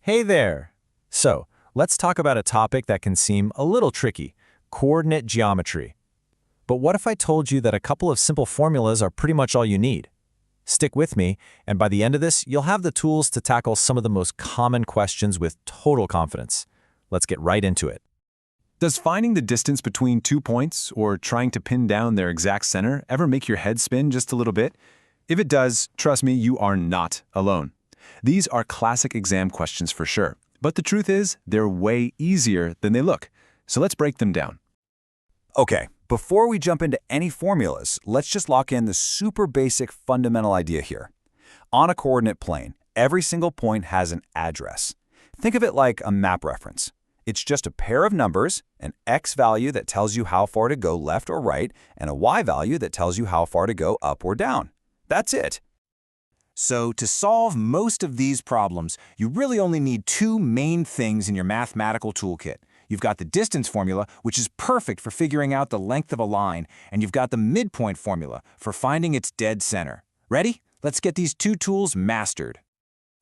Hey there! So, let's talk about a topic that can seem a little tricky, coordinate geometry. But what if I told you that a couple of simple formulas are pretty much all you need? Stick with me, and by the end of this, you'll have the tools to tackle some of the most common questions with total confidence. Let's get right into it. Does finding the distance between 2 points or trying to pin down their exact center ever make your head spin just a little bit? If it does, trust me, you are not alone. These are classic exam questions for sure, but the truth is, they're way easier than they look. So let's break them down. Okay, before we jump into any formulas, let's just lock in the super basic fundamental idea here. On a coordinate plane, every single point has an address. Think of it like a map reference. It's just a pair of numbers, an x value that tells you how far to go left or right, and a y value that tells you how far to go up or down. That's it. So to solve most of these problems, you really only need two main things in your mathematical toolkit. You've got the distance formula, which is perfect for figuring out the length of a line, and you've got the midpoint formula for finding its dead center. Ready? Let's get these two tools mastered.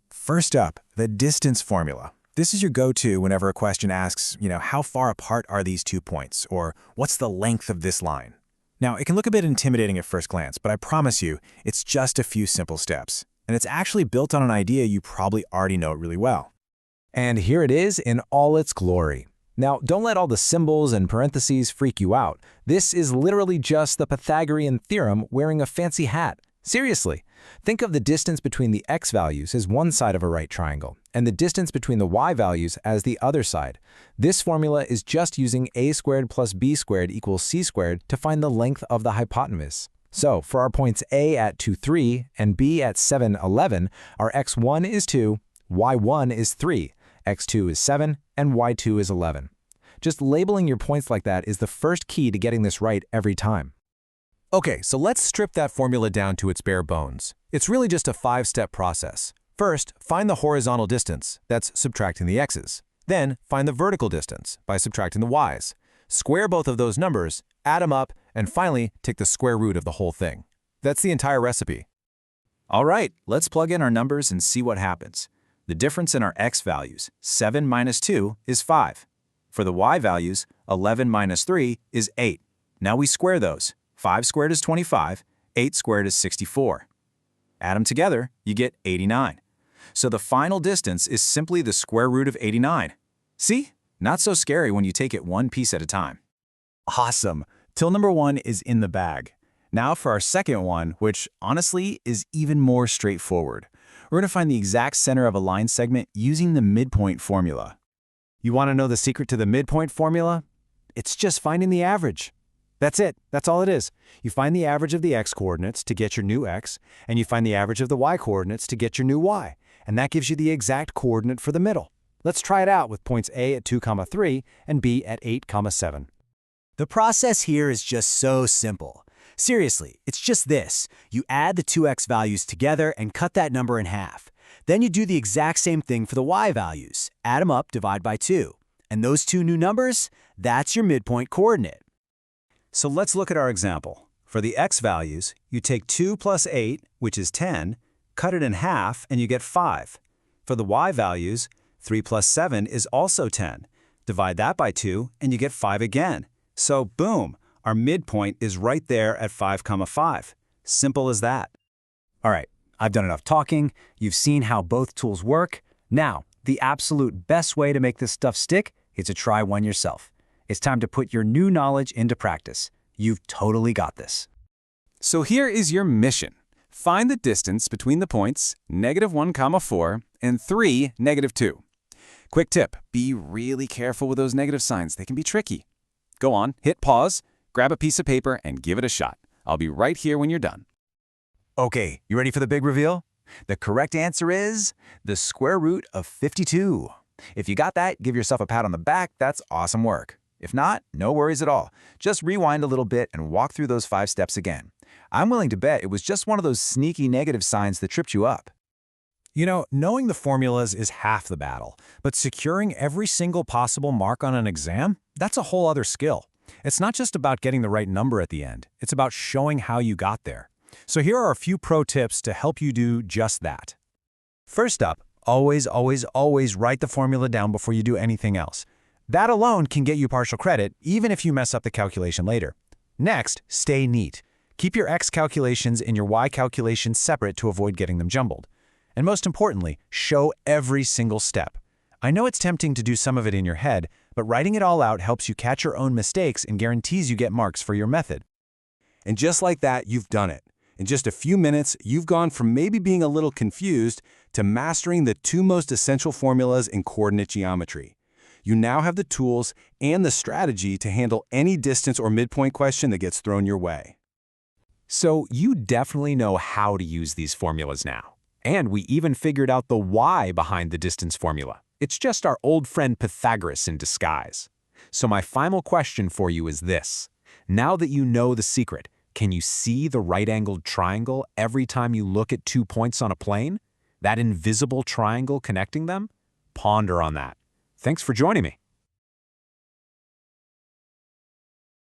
First up, the distance formula. This is your go-to whenever a question asks, how far apart are these 2 points, or what's the length of this line? Now, it can look a bit intimidating at first glance, but I promise you, it's just a few simple steps. And it's actually built on an idea you probably already know really well. And here it is in all its glory. Now, don't let all the symbols and parentheses freak you out. This is literally just the Pythagorean theorem wearing a fancy hat. Seriously, think of the distance between the x values as one side of a right triangle, and the distance between the y values as the other side. This formula is just using a squared plus b squared equals c squared to find the length of the hypotenuse. So, for our points a at 2, 3 and b at 7, 11, our x1 is 2, y1 is 3, x2 is 7, and y2 is 11. Just labeling your points like that is the first key to getting this right every time. Okay, so let's strip that formula down to its bare bones. It's really just a 5-step process. First, find the horizontal distance, that's subtracting the x's. Then, find the vertical distance by subtracting the y's. Square both of those numbers, add them up, and finally, take the square root of the whole thing. That's the entire recipe. All right, let's plug in our numbers and see what happens. The difference in our x values, 7 minus 2, is 5. For the y values, 11 minus 3 is 8. Now we square those. 5 squared is 25, 8 squared is 64. Add them together, you get 89. So the final distance is simply the square root of 89. See? Not so scary when you take it one piece at a time. Awesome! Till number 1 is in the bag. Now for our second one, which honestly is even more straightforward. We're going to find the exact center of a line segment using the midpoint formula. You want to know the secret to the midpoint formula? It's just finding the average. That's it. That's all it is. You find the average of the x-coordinates to get your new x, and you find the average of the y-coordinates to get your new y, and that gives you the exact coordinate for the middle. Let's try it out with points A at 2, 3 and B at 8, 7. The process here is just so simple. Seriously, it's just this. You add the two x values together and cut that number in half. Then you do the exact same thing for the y values. Add them up, divide by 2. And those two new numbers, that's your midpoint coordinate. So let's look at our example. For the x values, you take 2 plus 8, which is 10, cut it in half, and you get 5. For the y values, 3 plus 7 is also 10. Divide that by 2, and you get 5 again. So boom, our midpoint is right there at 5, 5. Simple as that. All right, I've done enough talking. You've seen how both tools work. Now, the absolute best way to make this stuff stick is to try one yourself. It's time to put your new knowledge into practice. You've totally got this. So here is your mission. Find the distance between the points -1, 4 and 3, -2. Quick tip, be really careful with those negative signs. They can be tricky. Go on, hit pause, grab a piece of paper, and give it a shot. I'll be right here when you're done. Okay, you ready for the big reveal? The correct answer is the square root of 52. If you got that, give yourself a pat on the back. That's awesome work. If not, no worries at all. Just rewind a little bit and walk through those 5 steps again. I'm willing to bet it was just one of those sneaky negative signs that tripped you up. Knowing the formulas is half the battle, but securing every single possible mark on an exam, that's a whole other skill. It's not just about getting the right number at the end. It's about showing how you got there. So here are a few pro tips to help you do just that. First up, Always, always, always write the formula down before you do anything else. That alone can get you partial credit, even if you mess up the calculation later. Next, stay neat. Keep your x calculations and your y calculations separate to avoid getting them jumbled. And most importantly, show every single step. I know it's tempting to do some of it in your head, but writing it all out helps you catch your own mistakes and guarantees you get marks for your method. And just like that, you've done it. In just a few minutes, you've gone from maybe being a little confused to mastering the two most essential formulas in coordinate geometry. You now have the tools and the strategy to handle any distance or midpoint question that gets thrown your way. So you definitely know how to use these formulas now. And we even figured out the why behind the distance formula. It's just our old friend Pythagoras in disguise. So my final question for you is this. Now that you know the secret, can you see the right-angled triangle every time you look at 2 points on a plane? That invisible triangle connecting them? Ponder on that. Thanks for joining me.